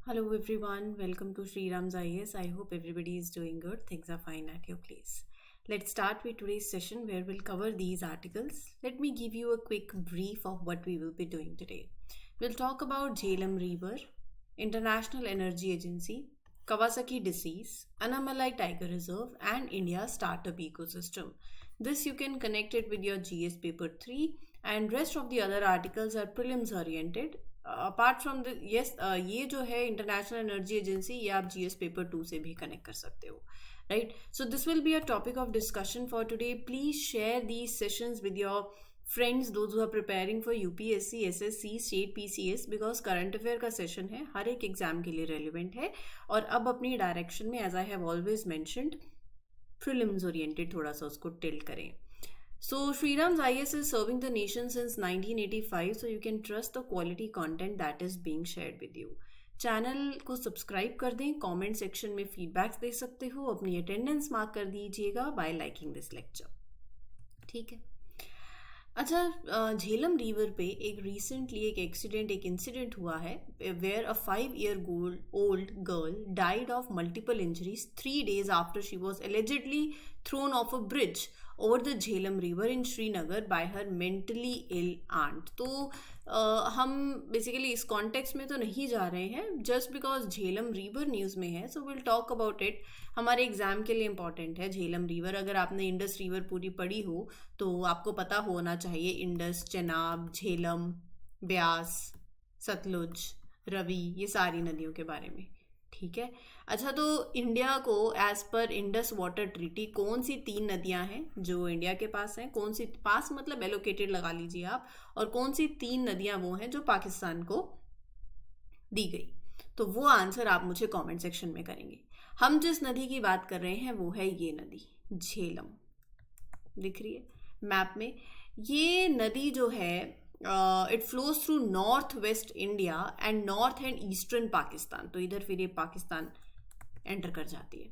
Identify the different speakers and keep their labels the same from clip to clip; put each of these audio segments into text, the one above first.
Speaker 1: Hello everyone, welcome to Sri Ram's IAS. I hope everybody is doing good. Things are fine at your place. Let's start with today's session where we'll cover these articles. Let me give you a quick brief of what we will be doing today. We'll talk about Jhelum River, International Energy Agency, Kawasaki disease, Annamalai Tiger Reserve, and India's startup ecosystem. This you can connect it with your GS paper 3 and rest of the other articles are prelims oriented. Apart from the yes ये जो है international energy agency ये आप GS paper 2 से भी connect कर सकते हो right so this will be a topic of discussion for today please share these sessions with your friends those who are preparing for UPSC SSC state PCS because current affair का session है हर एक exam के लिए relevant है और अब अपनी डायरेक्शन में as I have always mentioned prelims oriented थोड़ा सा उसको टिल्ट करें. So Shriram's IAS is serving the nation since 1985, so you can trust the quality content that is being shared with you. Channel को subscribe कर दें, comment section में feedbacks दे सकते हो, अपनी अटेंडेंस मार्क कर दीजिएगा बाय लाइकिंग दिस लेक्चर. ठीक है. अच्छा, झेलम रिवर पे एक रिसेंटली एक इंसिडेंट हुआ है where a 5-year old girl died of multiple injuries 3 days after she was allegedly thrown off a bridge over the Jhelum river in Srinagar by her mentally ill aunt. तो हम बेसिकली इस context में तो नहीं जा रहे हैं just because Jhelum river news में है, so will talk about it. हमारे एग्जाम के लिए इंपॉर्टेंट है झेलम रिवर. अगर आपने इंडस रिवर पूरी पढ़ी हो तो आपको पता होना चाहिए इंडस, चेनाब, झेलम, ब्यास, सतलुज, रवि, ये सारी नदियों के बारे में. ठीक है. अच्छा, तो इंडिया को as per Indus water treaty कौन सी 3 नदियां हैं जो इंडिया के पास हैं, कौन सी पास मतलब एलोकेटेड लगा लीजिए आप, और कौन सी 3 नदियां वो हैं जो पाकिस्तान को दी गई. तो वो आंसर आप मुझे कमेंट सेक्शन में करेंगे. हम जिस नदी की बात कर रहे हैं वो है ये नदी झेलम. दिख रही है मैप में. ये नदी जो है it flows through north west India and north and eastern Pakistan. तो इधर फिर ये पाकिस्तान एंटर कर जाती है.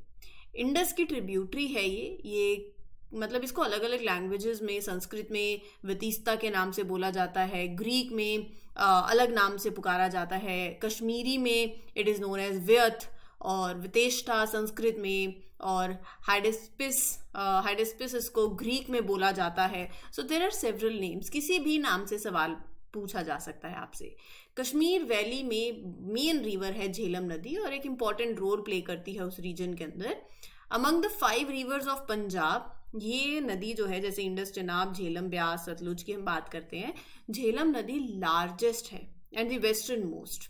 Speaker 1: इंडस की ट्रिब्यूटरी है ये मतलब इसको अलग अलग लैंग्वेजेस में, संस्कृत में वितिस्ता के नाम से बोला जाता है, ग्रीक में अलग नाम से पुकारा जाता है, कश्मीरी में इट इज़ नोन एज व्यथ और वितेष्टा संस्कृत में, और हाइडेस्पिस इसको ग्रीक में बोला जाता है. So there are several names. किसी भी नाम से सवाल पूछा जा सकता है आपसे. कश्मीर वैली में मेन रिवर है झेलम नदी और एक इम्पॉर्टेंट रोल प्ले करती है उस रीजन के अंदर. Among the 5 rivers of Punjab ये नदी जो है, जैसे इंडस, चेनाब, झेलम, ब्यास, सतलुज की हम बात करते हैं, झेलम नदी लार्जेस्ट है एंड द वेस्टर्न मोस्ट.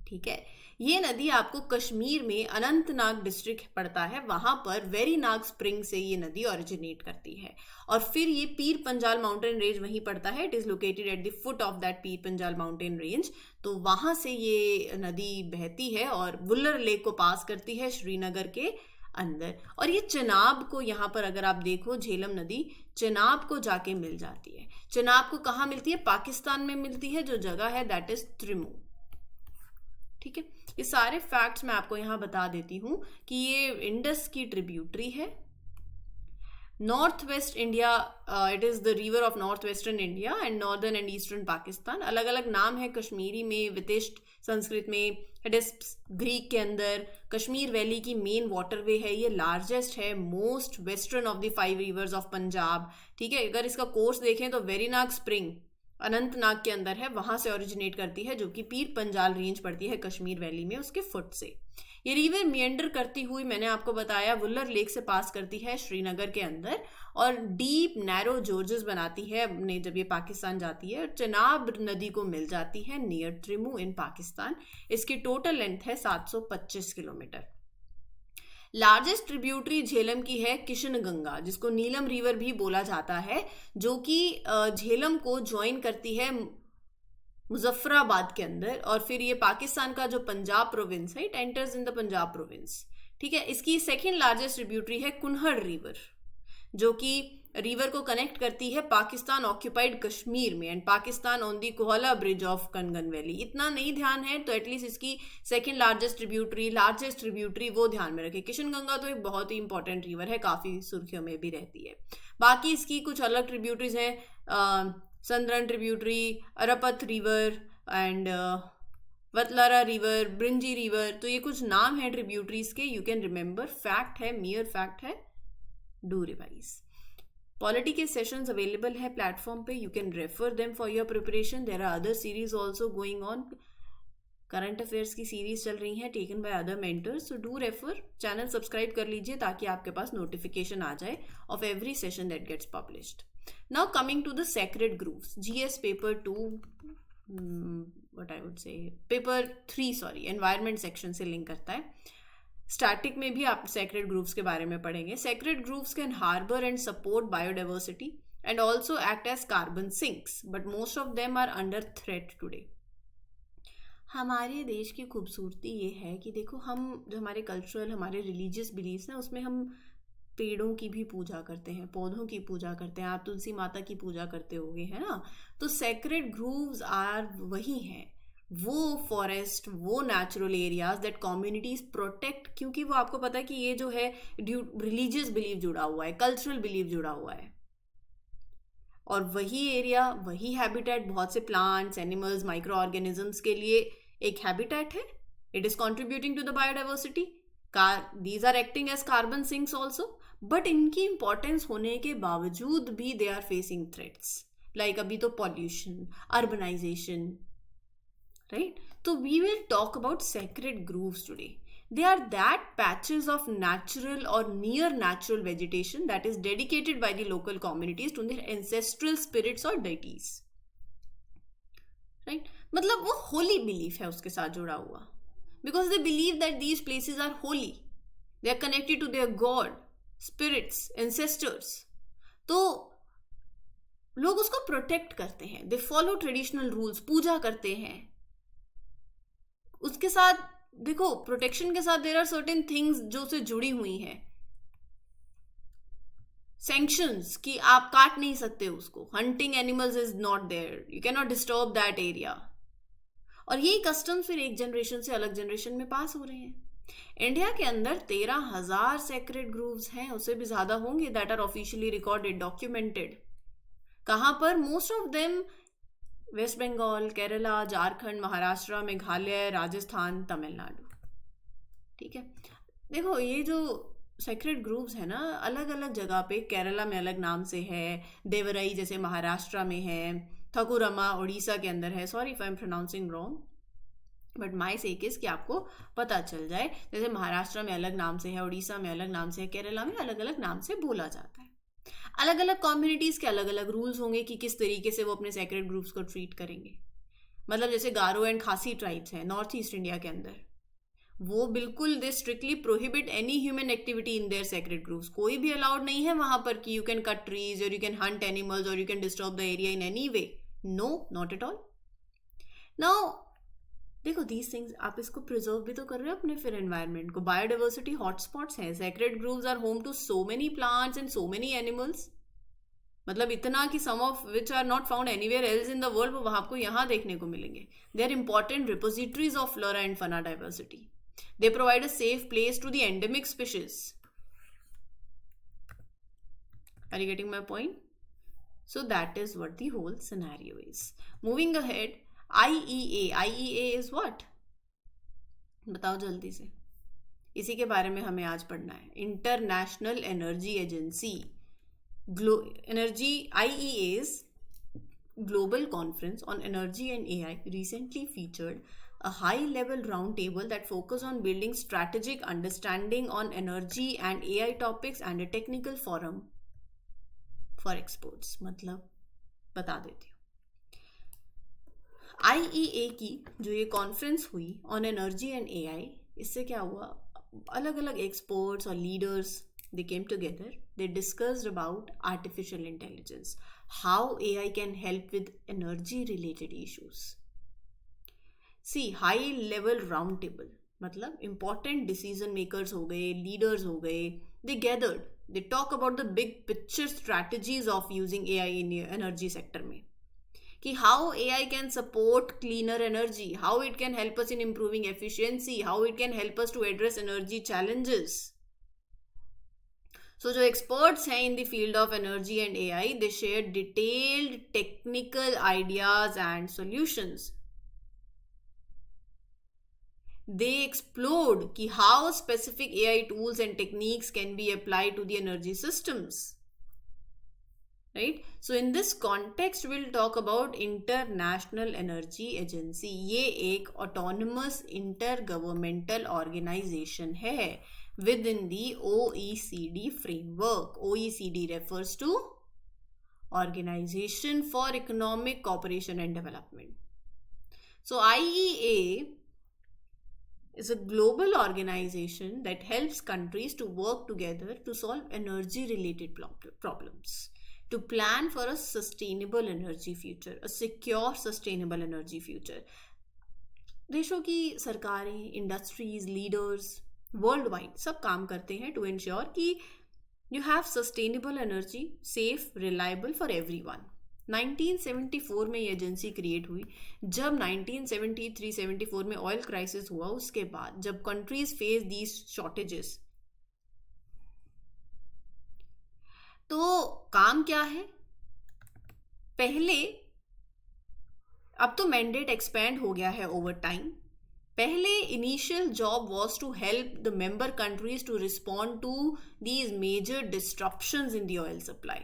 Speaker 1: ठीक है. ये नदी आपको कश्मीर में अनंतनाग डिस्ट्रिक्ट पड़ता है, वहां पर वेरीनाग स्प्रिंग से ये नदी ओरिजिनेट करती है और फिर ये पीर पंजाल माउंटेन रेंज वहीं पड़ता है. It is located at the foot of that Pir Panjal mountain range. तो वहां से ये नदी बहती है और वुल्लर लेक को पास करती है श्रीनगर के अंदर. और ये चेनाब को, यहाँ पर अगर आप देखो झेलम नदी चेनाब को जाके मिल जाती है. चेनाब को कहाँ मिलती है? पाकिस्तान में मिलती है, जो जगह है दैट इज त्रिमू. ठीक है. ये सारे फैक्ट्स मैं आपको यहाँ बता देती हूँ कि ये इंडस की ट्रिब्यूटरी है. North west India, it is the river of north western India and northern and eastern Pakistan. अलग अलग नाम है कश्मीरी में, वितिष्ट संस्कृत में, हिडिस्प्स ग्रीक के अंदर. कश्मीर वैली की मेन वाटरवे है, ये लार्जेस्ट है, most western of the 5 rivers of Punjab. ठीक है. अगर इसका कोर्स देखें तो वेरीनाग स्प्रिंग अनंतनाग के अंदर है, वहां से ओरिजिनेट करती है, जो कि पीर पंजाल रेंज पड़ती है कश्मीर वैली में, उसके फुट से. ये रिवर मियंडर करती हुई, मैंने आपको बताया, वुल्लर लेक से पास करती है श्रीनगर के अंदर और डीप नैरो जॉर्जेस बनाती है अपने जब ये पाकिस्तान जाती है. और चेनाब नदी को मिल जाती है नियर त्रिमू इन पाकिस्तान. इसकी टोटल लेंथ है 725 किलोमीटर. लार्जेस्ट ट्रिब्यूटरी झेलम की है किशनगंगा, जिसको नीलम रिवर भी बोला जाता है, जो कि झेलम को ज्वाइन करती है मुजफ्फराबाद के अंदर. और फिर ये पाकिस्तान का जो पंजाब प्रोविंस है, it enters in the Punjab province. ठीक है. इसकी सेकेंड लार्जेस्ट ट्रिब्यूटरी है कुनहड़ रिवर, जो कि रिवर को कनेक्ट करती है पाकिस्तान ऑक्यूपाइड कश्मीर में and Pakistan on the Kohala bridge of Kaghan valley. इतना नहीं ध्यान है तो एटलीस्ट इसकी सेकंड लार्जेस्ट ट्रिब्यूटरी वो ध्यान में रखे. किशनगंगा तो एक बहुत ही इंपॉर्टेंट रिवर है, काफ़ी सुर्खियों में भी रहती है. बाकी इसकी कुछ अलग ट्रिब्यूटरीज हैं, Sandran tributary, Arpath river and Watlara river, Bringi river, तो ये कुछ नाम है ट्रिब्यूटरीज के, यू कैन रिमेंबर, फैक्ट है, मियर फैक्ट है, डू रिवाइज. पॉलिटी के सेशंस अवेलेबल है प्लेटफॉर्म पे, you can refer them for your preparation. There are other series also going on. Current affairs की सीरीज चल रही हैं taken by other mentors, so do refer. Channel subscribe कर लीजिए ताकि आपके पास नोटिफिकेशन आ जाए of every session that gets published. Now coming to the sacred groves, GS paper 2, what I would say paper 3 sorry, environment section से link करता है. स्टैटिक में भी आप सेक्रेड ग्रूव्स के बारे में पढ़ेंगे. Sacred groves can harbour and support biodiversity and also act as carbon sinks, but most of them are under threat today. हमारे देश की खूबसूरती ये है कि देखो, हम जो हमारे कल्चरल, हमारे रिलीजियस बिलीव्स हैं, उसमें हम पेड़ों की भी पूजा करते हैं, पौधों की पूजा करते हैं. आप तुलसी माता की पूजा करते होगे, है ना. तो सेक्रेड ग्रूव्स आर वही हैं, वो फॉरेस्ट, वो natural areas that communities protect, क्योंकि वो आपको पता है कि ये जो है रिलीजियस बिलीव जुड़ा हुआ है, कल्चरल बिलीव जुड़ा हुआ है. और वही एरिया, वही हैबिटेट बहुत से प्लांट्स, एनिमल्स, माइक्रो ऑर्गेनिजम्स के लिए एक हैबिटेट है. It is contributing to the biodiversity. These are acting as carbon sinks also, but इनकी इंपॉर्टेंस होने के बावजूद भी they are facing threats, like अभी तो पॉल्यूशन, अर्बनाइजेशन, राइट. तो we will talk about sacred groves today. They are that patches of natural or near natural vegetation that is dedicated by the local communities to their ancestral spirits or deities. Right? मतलब वो holy belief है उसके साथ जुड़ा हुआ. Because they believe that these places are holy. They are connected to their God, spirits, ancestors. तो लोग उसको प्रोटेक्ट करते हैं. They follow traditional rules, पूजा करते हैं. उसके साथ देखो, प्रोटेक्शन के साथ देयर आर सर्टेन थिंग्स जो से जुड़ी हुई हैं. सैंक्शंस कि आप काट नहीं सकते उसको, hunting animals is not there, you can not disturb that area. और यही कस्टम्स फिर एक जनरेशन से अलग जनरेशन में पास हो रहे हैं. इंडिया के अंदर 13,000 सेक्रेड ग्रूव्स हैं, उससे भी ज्यादा होंगे, that are officially recorded, documented. कहां पर? Most of them West Bengal, Kerala, Jharkhand, Maharashtra, Meghalaya, Rajasthan, Tamil Nadu. ठीक है. देखो, ये जो सेक्रेड ग्रूव्स है ना, अलग अलग जगह पे, केरला में अलग नाम से है, देवराई जैसे महाराष्ट्र में है, थकुरमा उड़ीसा के अंदर है. Sorry if I am pronouncing wrong, but my sake is कि आपको पता चल जाए. जैसे महाराष्ट्र में अलग नाम से है, उड़ीसा में अलग नाम से है, केरला में अलग अलग नाम से बोला जाता है. अलग अलग कम्युनिटीज के अलग अलग रूल्स होंगे कि किस तरीके से वो अपने सेक्रेड ग्रुप्स को ट्रीट करेंगे. मतलब जैसे गारो एंड खासी ट्राइब्स हैं नॉर्थ ईस्ट इंडिया के अंदर, वो बिल्कुल they strictly prohibit any human activity in their sacred groups. कोई भी अलाउड नहीं है वहां पर कि यू कैन कट ट्रीज और यू कैन हंट एनिमल्स और you can disturb the area in any way. No, not at all. Now देखो, दीज थिंग्स आप इसको प्रिजर्व भी तो कर रहे हो अपने फिर एनवायरनमेंट को. बायोडाइवर्सिटी हॉटस्पॉट्स हैं. Sacred groves are home to so many plants and so many animals. मतलब इतना कि some of which are not found anywhere else in the world, वो आपको यहाँ देखने को मिलेंगे. They are important repositories of flora and fauna diversity. They provide a safe place to the endemic species. Are you getting my point? So that is what the whole scenario is. Moving ahead, IEA. IEA is what? बताओ जल्दी से. इसी के बारे में हमें आज पढ़ना है. International energy agency. Energy IEA's Global Conference on Energy and AI recently featured a high-level roundtable that focused on building strategic understanding on energy and AI topics and a technical forum for experts. मतलब बता देती हूँ. IEA की जो ये conference हुई on energy and AI, इससे क्या हुआ, अलग अलग एक्सपर्ट्स और leaders they came together. They discussed about artificial intelligence, how AI can help with energy related issues. See, high level round table मतलब important decision makers हो गए, leaders हो गए, they gathered, they talk about the big picture strategies of using AI in energy sector में, कि how AI can support cleaner energy, how it can help us in improving efficiency, how it can help us to address energy challenges. So जो experts हैं in the field of energy and AI, they share detailed technical ideas and solutions. they explored ki how specific AI tools and techniques can be applied to the energy systems. Right? So in this context we'll talk about International Energy Agency. ये एक autonomous intergovernmental organization है within the OECD framework. OECD refers to Organization for Economic Cooperation and Development. So IEA is a global organization that helps countries to work together to solve energy related problems, to plan for a sustainable energy future, a secure sustainable energy future. देशों की सरकारें, industries, leaders world wide सब काम करते हैं to ensure कि you have sustainable energy, safe, reliable for everyone. 1974 में ये एजेंसी क्रिएट हुई. जब 1973-74 में ऑयल क्राइसिस हुआ, उसके बाद जब कंट्रीज फेस दीज शॉर्टेजेस, तो काम क्या है? पहले, अब तो मैंडेट एक्सपैंड हो गया है ओवर टाइम. पहले initial job was to help the member countries to respond to these major disruptions in the oil supply.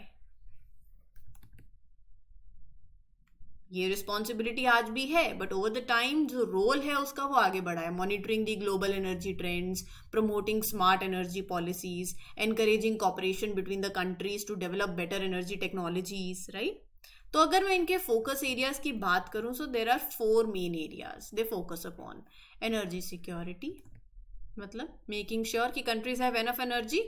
Speaker 1: ये रिस्पॉन्सिबिलिटी आज भी है, बट ओवर द टाइम जो रोल है उसका वो आगे बढ़ा है. Monitoring the global energy trends, promoting smart energy policies, encouraging cooperation between the countries to develop better energy technologies. Right? तो अगर मैं इनके फोकस एरियाज की बात करूं, so there are 4 main areas they focus upon. Energy security, मतलब making sure कि countries have enough energy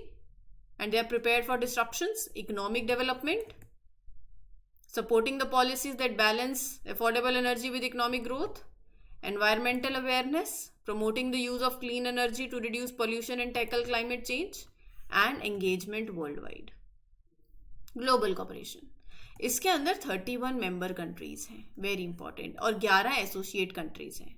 Speaker 1: and they are prepared for disruptions. Economic development, supporting the policies that balance affordable energy with economic growth. Environmental awareness, promoting the use of clean energy to reduce pollution and tackle climate change. And engagement worldwide. Global cooperation. इसके अंदर 31 member countries हैं, very important, और 11 associate countries हैं.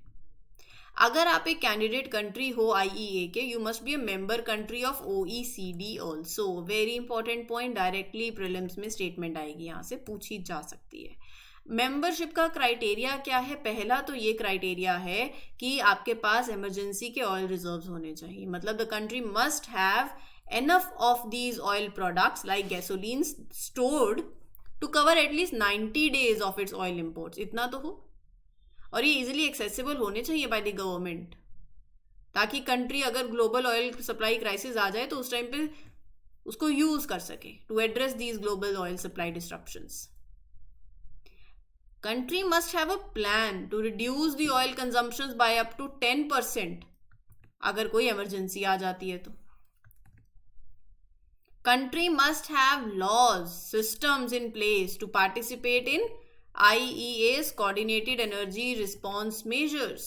Speaker 1: अगर आप एक candidate country हो IEA के, you must be a member country of OECD also. Very important point, directly prelims में स्टेटमेंट आएगी, यहाँ से पूछी जा सकती है. मेंबरशिप का क्राइटेरिया क्या है? पहला तो ये क्राइटेरिया है कि आपके पास इमरजेंसी के ऑयल रिजर्व्स होने चाहिए. मतलब the country must have enough of these oil products like gasoline stored to cover at least 90 days of its oil imports. इतना तो हो, और ये इजीली एक्सेसिबल होने चाहिए बाय द गवर्नमेंट, ताकि कंट्री अगर ग्लोबल ऑयल सप्लाई क्राइसिस आ जाए तो उस टाइम पे उसको यूज कर सके to address these global oil supply disruptions. Country must have a plan to reduce the oil consumptions by up to 10% अगर कोई इमरजेंसी आ जाती है तो. Country must have laws, systems in place to participate in IEA's coordinated energy response measures.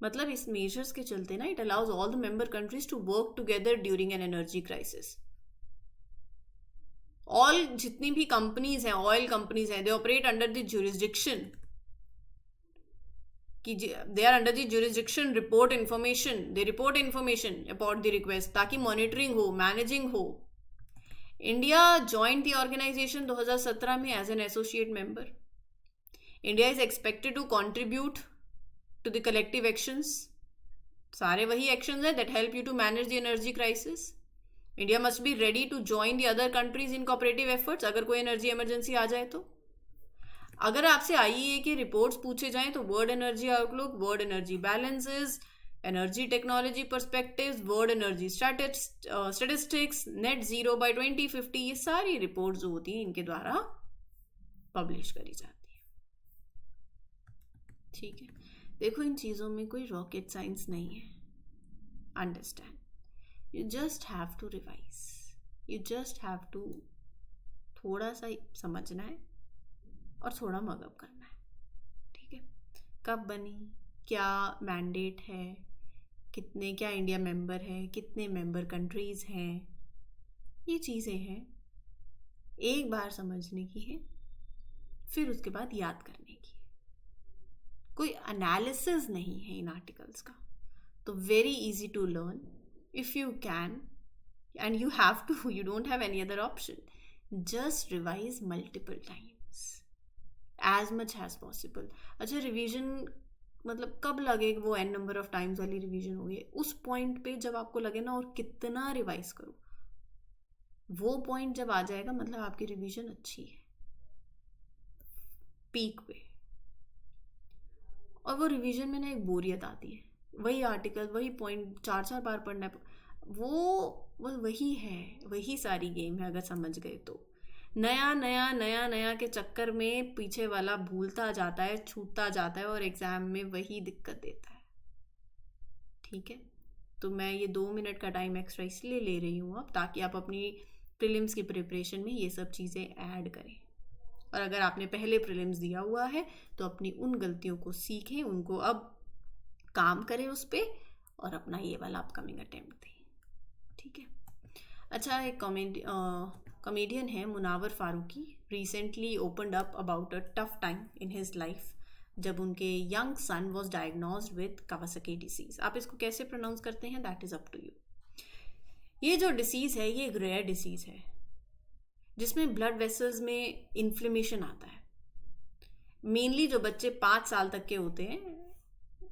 Speaker 1: मतलब इस measures के चलते ना, it allows all the member countries to work together during an energy crisis. All जितनी भी companies हैं, oil companies हैं, they operate under the jurisdiction कि they are under the jurisdiction report information, they report information about the request, ताकि monitoring हो, managing हो. India joined the organisation 2017 में as an associate member. India is expected to contribute to the collective actions. सारे वही actions हैं that help you to manage the energy crisis. India must be ready to join the other countries in cooperative efforts अगर कोई energy emergency आ जाए तो. अगर आपसे IEA के रिपोर्ट्स पूछे जाएं तो world energy outlook, world energy balances, energy technology perspectives, world energy statistics, net zero by 2050, ये सारी रिपोर्ट जो होती हैं इनके द्वारा पब्लिश करी जाती है. ठीक है, देखो इन चीज़ों में कोई रॉकेट साइंस नहीं है. Understand, you just have to revise, you just have to थोड़ा सा समझना है और थोड़ा मगअप करना है. ठीक है, कब बनी, क्या मैंडेट है, कितने, क्या इंडिया मेंबर है, कितने मेंबर कंट्रीज़ हैं, ये चीज़ें हैं, एक बार समझने की है, फिर उसके बाद याद करने की. कोई एनालिसिस नहीं है इन आर्टिकल्स का, तो very easy to learn if you can, and you have to, you don't have any other option. Just revise multiple times as much as possible. अच्छा, रिविजन मतलब कब लगे वो n नंबर ऑफ टाइम्स वाली revision हो गई, उस point पे जब आपको लगे ना और कितना रिवाइज करो, वो पॉइंट जब आ जाएगा मतलब आपकी रिवीजन अच्छी है, पीक पे। और वो रिवीजन में ना एक बोरियत आती है, वही आर्टिकल वही पॉइंट 4 4 बार पढ़ना है, वो वही है, वही सारी गेम है अगर समझ गए तो। नया नया नया नया के चक्कर में पीछे वाला भूलता जाता है, छूटता जाता है और एग्जाम में वही दिक्कत देता है। ठीक है, तो मैं ये 2 मिनट का टाइम एक्स्ट्रा इसलिए ले रही हूँ अब, ताकि आप अपनी प्रीलिम्स की प्रिपरेशन में ये सब चीज़ें ऐड करें। और अगर आपने पहले प्रीलिम्स दिया हुआ है तो अपनी उन गलतियों को सीखें, उनको अब काम करें उस पर, और अपना ये वाला अपकमिंग अटेम्प्ट दें। ठीक है। अच्छा, एक कॉमेडियन है Munawar Faruqui, recently opened up about a tough time in his life जब उनके young son was diagnosed with Kawasaki disease. आप इसको कैसे प्रोनाउंस करते हैं that is up to you. ये जो डिसीज़ है ये एक रेयर डिसीज़ है जिसमें ब्लड वेसल्स में इन्फ्लेमेशन आता है। मेनली जो बच्चे 5 साल तक के होते हैं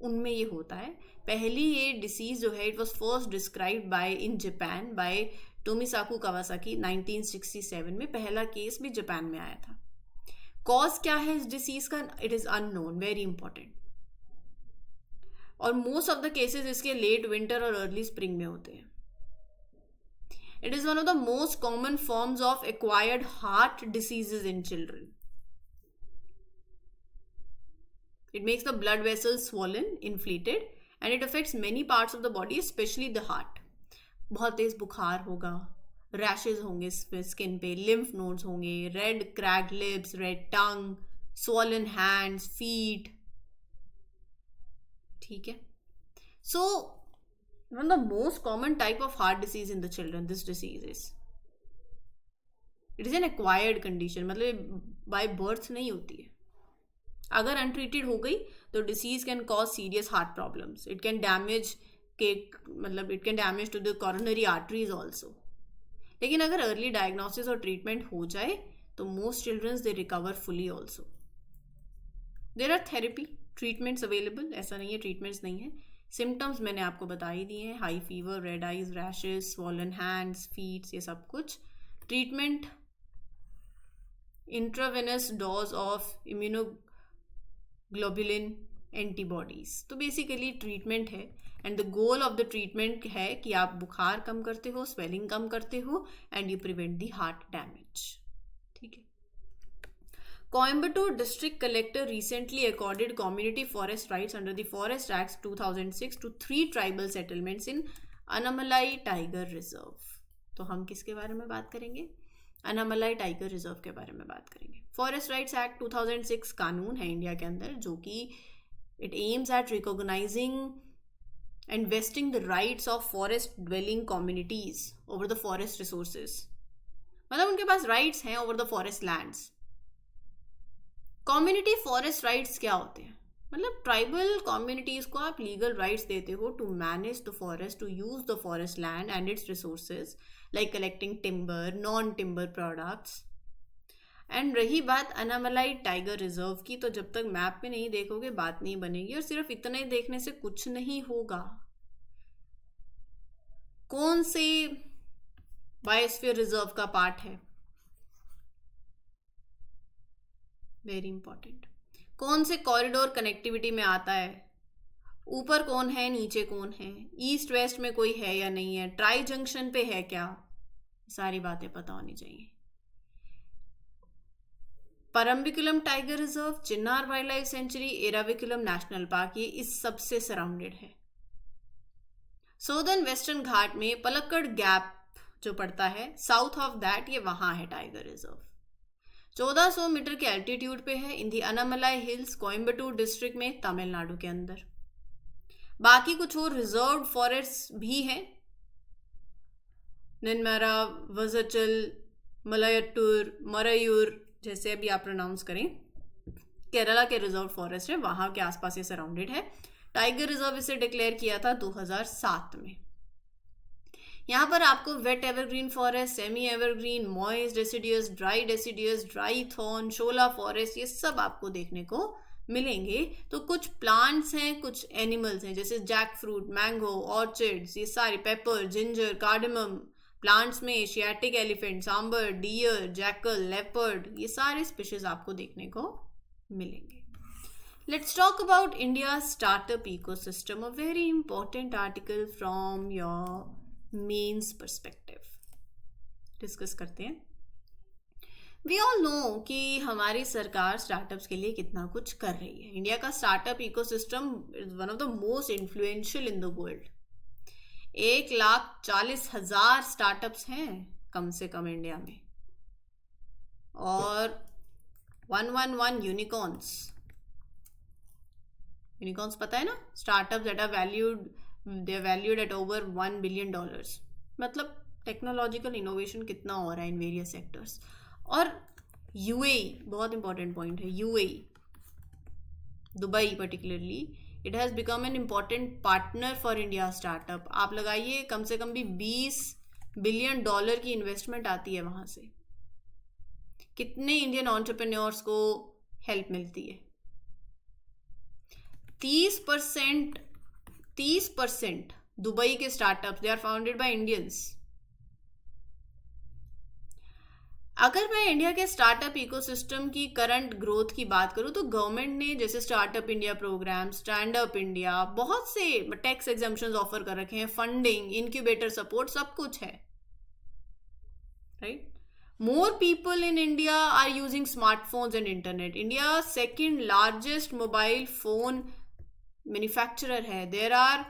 Speaker 1: उनमें ये होता है। पहली ये डिसीज़ जो है it was first described by in Japan by Tomisaku Kawasaki 1967 में। पहला केस भी जापान में आया था। कॉज क्या है इस डिसीज का, it is unknown, very important. और मोस्ट ऑफ द केसेस इसके लेट विंटर और अर्ली स्प्रिंग में होते हैं। It is one of the most common forms of acquired heart diseases in children. It makes the blood vessels swollen, inflated, and it affects many parts of the body, especially the heart. बहुत तेज बुखार होगा, rashes होंगे skin पे, lymph nodes होंगे, red cracked lips, red tongue, swollen hands, feet. ठीक है, so one of the most common type of heart disease in the children, this disease it is an acquired condition, मतलब by birth नहीं होती है। अगर untreated हो गई तो disease can cause serious heart problems. It can damage it can damage to the coronary arteries also. लेकिन अगर अर्ली डायग्नोसिस और ट्रीटमेंट हो जाए तो most childrens they recover fully also. There are therapy treatments available, ऐसा नहीं है treatments नहीं है। सिम्टम्स मैंने आपको बता ही दिए हैं, high fever, red eyes, rashes, swollen hands, feets, ये सब कुछ। Treatment intravenous dose of immunoglobulin antibodies. तो बेसिकली ट्रीटमेंट है and the goal of the treatment है कि आप बुखार कम करते हो, स्वेलिंग कम करते हो and you prevent the heart damage. ठीक है। Coimbatore district collector recently accorded community forest rights under the Forest Acts 2006 to 3 tribal settlements in Annamalai Tiger Reserve. तो हम किसके बारे में बात करेंगे? अनामलाई टाइगर रिजर्व के बारे में बात करेंगे। फॉरेस्ट राइट्स एक्ट 2006 कानून है इंडिया के अंदर जो कि it aims at recognising and wasting the rights of forest dwelling communities over the forest resources. मतलब उनके पास राइट्स हैं over the forest lands. Community forest rights क्या होते हैं? मतलब ट्राइबल कम्युनिटीज को आप लीगल राइट्स देते हो to manage the forest, to use the forest land and its resources like collecting timber, non timber products. And रही बात अनामलाई टाइगर रिजर्व की, तो जब तक मैप में नहीं देखोगे बात नहीं बनेगी। और सिर्फ इतना ही देखने से कुछ नहीं होगा। कौन से बायोस्फीयर रिजर्व का पार्ट है? Very important. कौन से कॉरिडोर कनेक्टिविटी में आता है? ऊपर कौन है, नीचे कौन है, ईस्ट वेस्ट में कोई है या नहीं है, ट्राई जंक्शन पे है क्या, सारी बातें पता होनी चाहिए। Parambikulam tiger reserve, Chinnar wild life sanctuary, Eravikulam national park, ये इस सबसे सराउंडेड है। सौदर्न वेस्टर्न घाट में पलक्कड़ गैप जो पड़ता है, साउथ ऑफ दैट, ये वहां है टाइगर रिजर्व। 1400 मीटर के एल्टीट्यूड पे है इन दी अनामलाई हिल्स, कोयम्बटूर डिस्ट्रिक्ट में, तमिलनाडु के अंदर। बाकी कुछ और रिजर्व फॉरेस्ट भी हैं, निन्मारा, वजचल, मलयट्टूर, मरयूर, जैसे अभी आप प्रोनाउंस करें। केरला के रिजर्व फॉरेस्ट है, वहां के आसपास ये सराउंडेड है। टाइगर रिजर्व इसे डिक्लेयर किया था 2007 में। यहाँ पर आपको wet evergreen forest, semi evergreen, moist deciduous, dry thorn, shola forest, ये सब आपको देखने को मिलेंगे, तो कुछ प्लांट्स हैं, कुछ एनिमल्स हैं, जैसे जैक फ्रूट, मैंगो, ऑर्चिड्स, ये सारे, पेपर, जिंजर, कार्डमम। प्लांट्स में Asiatic elephant, sambar, deer, jackal, leopard, ये सारे स्पीशीज आपको देखने को मिलेंगे। Let's talk about India's startup ecosystem, a very important article from your mains perspective. Discuss करते हैं। वी ऑल नो कि हमारी सरकार स्टार्टअप्स के लिए कितना कुछ कर रही है। इंडिया का startup ecosystem is one of the most influential in the world. 1,40,000 startups हैं कम से कम इंडिया में, और 111 यूनिकॉर्न्स। यूनिकॉर्न्स पता है ना, startups that are valued, they are valued at over $1 billion. मतलब टेक्नोलॉजिकल इनोवेशन कितना हो रहा है इन वेरियस सेक्टर्स। और यूएई बहुत इंपॉर्टेंट पॉइंट है, UAE, Dubai particularly, it has become an important partner for India startup. आप लगाइए, कम से कम भी $20 बिलियन की इन्वेस्टमेंट आती है वहाँ से। कितने इंडियन एंटरप्रेन्योर्स को हेल्प मिलती है। 30% दुबई के startups, they are founded by Indians. अगर मैं इंडिया के स्टार्टअप इकोसिस्टम की करंट ग्रोथ की बात करूं, तो गवर्नमेंट ने जैसे startup India programme, stand up India, बहुत से टैक्स एग्जम्पशंस ऑफर कर रखे हैं, फंडिंग, इनक्यूबेटर सपोर्ट, सब कुछ है, right. More people in India are using smartphones and internet. India second largest mobile phone manufacturer है। There are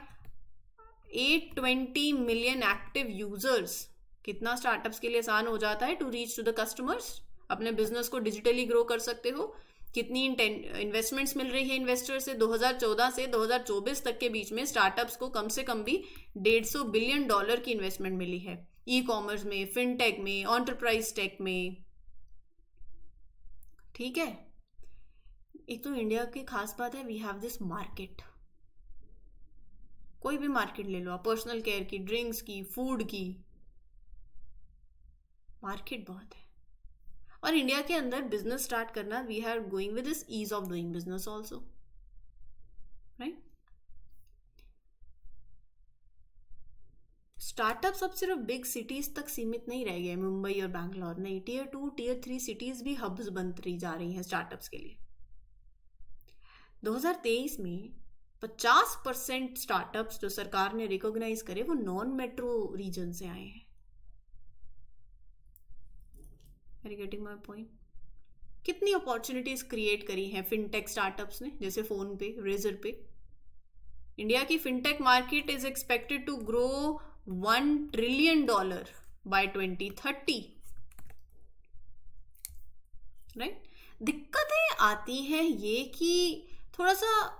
Speaker 1: 820 million active users. कितना स्टार्टअप्स के लिए आसान हो जाता है to reach to the customers, अपने बिजनेस को डिजिटली ग्रो कर सकते हो। कितनी इन्वेस्टमेंट्स मिल रही है इन्वेस्टर से। 2014 से 2024 तक के बीच में स्टार्टअप्स को कम से कम भी $150 बिलियन की इन्वेस्टमेंट मिली है, ई कॉमर्स में, फिनटेक में, एंटरप्राइज टेक में। ठीक है। एक तो इंडिया की खास बात है, वी हैव दिस मार्केट। कोई भी मार्केट ले लो आप, पर्सनल केयर की, ड्रिंक्स की, फूड की, मार्केट बहुत है। और इंडिया के अंदर बिजनेस स्टार्ट करना, we are going with this ease of doing business also, right. Startups अब सिर्फ बिग सिटीज तक सीमित नहीं रह गए, मुंबई और बैंगलोर नहीं, Tier 2, Tier 3 सिटीज भी हब्स बनती जा रही हैं स्टार्टअप्स के लिए। 2023 में 50% स्टार्टअप्स जो सरकार ने रिकॉग्नाइज करे, वो नॉन मेट्रो रीजन से आए हैं। Are you getting my point? कितनी अपॉर्चुनिटीज क्रिएट करी हैं फिनटेक स्टार्टअप्स ने, जैसे फोन पे, रेजर पे। इंडिया की fintech market is expected to grow $1 trillion by 2030, right. दिक्कतें आती हैं ये कि थोड़ा सा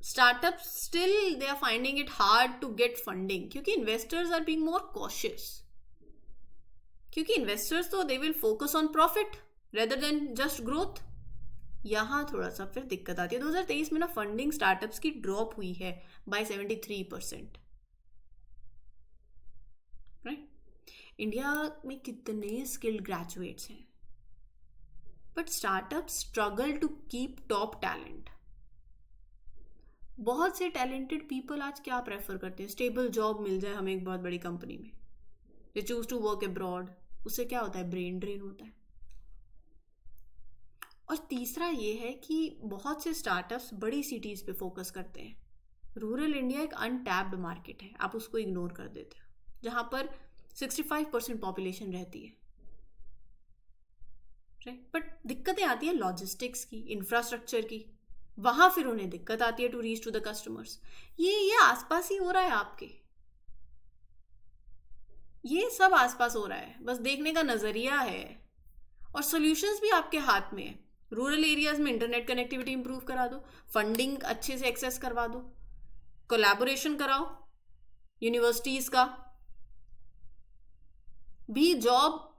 Speaker 1: startup still they are finding it hard to get funding, क्योंकि investors are being more cautious. क्योंकि इन्वेस्टर्स तो they will focus on profit rather than just growth. यहाँ थोड़ा सा फिर दिक्कत आती है। 2023 में ना फंडिंग स्टार्टअप्स की ड्रॉप हुई है बाय 73%, राइट। इंडिया में कितने स्किल्ड ग्रेजुएट्स हैं, but startup struggle to keep top talent. बहुत से टैलेंटेड पीपल आज क्या प्रेफर करते हैं, स्टेबल जॉब मिल जाए हमें एक बहुत बड़ी कंपनी में, they choose to work abroad. उससे क्या होता है, ब्रेन ड्रेन होता है। और तीसरा ये है कि बहुत से स्टार्टअप्स बड़ी सिटीज पे फोकस करते हैं। रूरल इंडिया एक अनटैप्ड मार्केट है, आप उसको इग्नोर कर देते हो, जहां पर 65% पॉपुलेशन रहती है, राइट। बट दिक्कतें आती है लॉजिस्टिक्स की, इंफ्रास्ट्रक्चर की, वहां फिर उन्हें दिक्कत आती है to reach to the customers. ये आसपास ही हो रहा है आपके, ये सब आसपास हो रहा है, बस देखने का नजरिया है। और सॉल्यूशंस भी आपके हाथ में है। रूरल एरियाज में इंटरनेट कनेक्टिविटी इंप्रूव करा दो, फंडिंग अच्छे से एक्सेस करवा दो, कोलैबोरेशन कराओ यूनिवर्सिटीज का भी, जॉब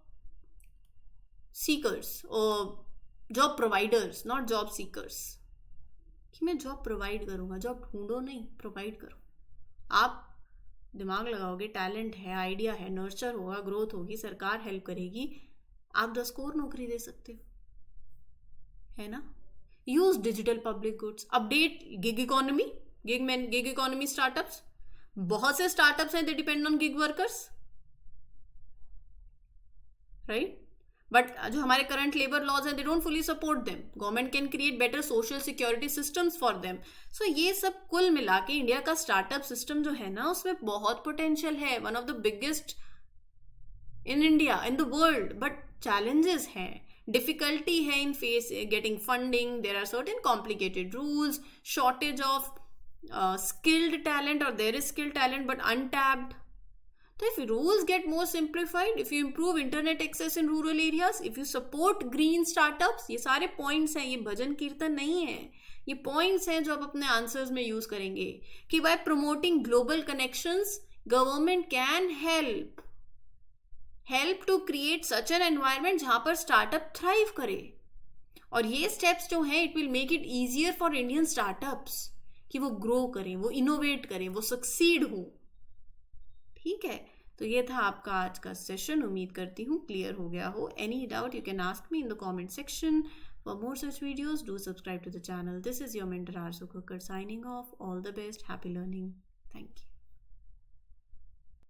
Speaker 1: सीकर्स और job providers, not job seekers, कि मैं जॉब प्रोवाइड करूंगा, जॉब ढूंढो नहीं, प्रोवाइड करो। आप दिमाग लगाओगे, टैलेंट है, आइडिया है, नर्चर होगा, ग्रोथ होगी, सरकार हेल्प करेगी, आप 10 करोड़ नौकरी दे सकते हो, है ना। Use digital public goods, update gig economy, gig economy startups, बहुत से स्टार्टअप्स हैं, they depend on gig workers, right? But जो हमारे करंट लेबर लॉज हैं, they don't fully support them. Government can create better social security systems for them. So ये सब कुल मिला के इंडिया का स्टार्टअप सिस्टम जो है ना, उसमें बहुत पोटेंशियल है, one of the biggest in India, in the world. But challenges हैं, डिफिकल्टी है in face getting funding, there are certain complicated rules, shortage of skilled talent, or there is skilled talent but untapped. So if rules get more simplified, if you improve internet access in rural areas, if you support green startups, ये सारे points हैं, ये भजन कीर्तन नहीं है, ये points हैं जो आप अपने answers में use करेंगे कि by promoting global connections, government can help to create such an environment जहाँ पर startup thrive करे. और ये steps जो हैं, it will make it easier for Indian startups कि वो ग्रो करें, वो इनोवेट करें, वो सक्सीड हो. ठीक है, तो ये था आपका आज का सेशन. उम्मीद करती हूँ क्लियर हो गया हो. Any doubt you can ask me in the comment section. For more such videos do subscribe to the channel. This is your mentor Aarsu Kukar signing off. All the best, happy learning. Thank you.